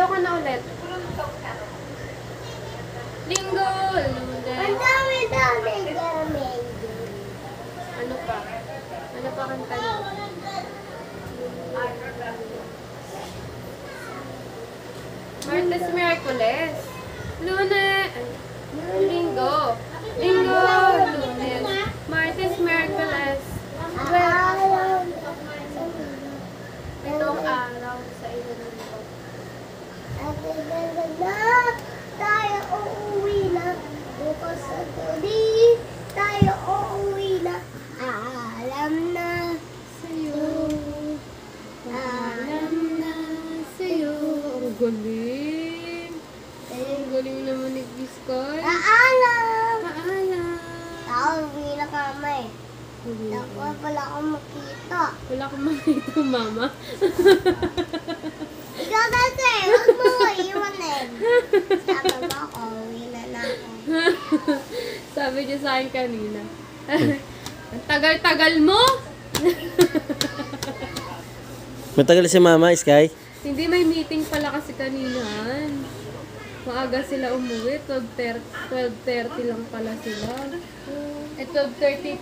Sayaw ka na ulit. Linggo, Lunes. Ang dami-dami kami. Ano pa? Ano pa kanta niyo? Martes, Miyerkules. Lunes. Linggo. Linggo, Lunes. Martes, Miyerkules. Itong araw sa iyo nito. Tayo uuwi na. Bukas sa gabi, tayo uuwi na. Alam na sa'yo. Alam na sa'yo. Ang galing. Ang galing naman ni Biskoy. Alam. Paalam. Tayo uuwi na kami. Nakuha pala akong makita. Wala kang makita, mama. Ikaw kasi, huwag mo iwanin. Sabi mo ako, uwi na ako. Sabi niya sa akin kanina. Ang tagal-tagal mo! Matagal si Mama, Sky. Hindi, may meeting pala kasi kaninan. Maaga sila umuwi. 12:30 lang pala sila. 12:30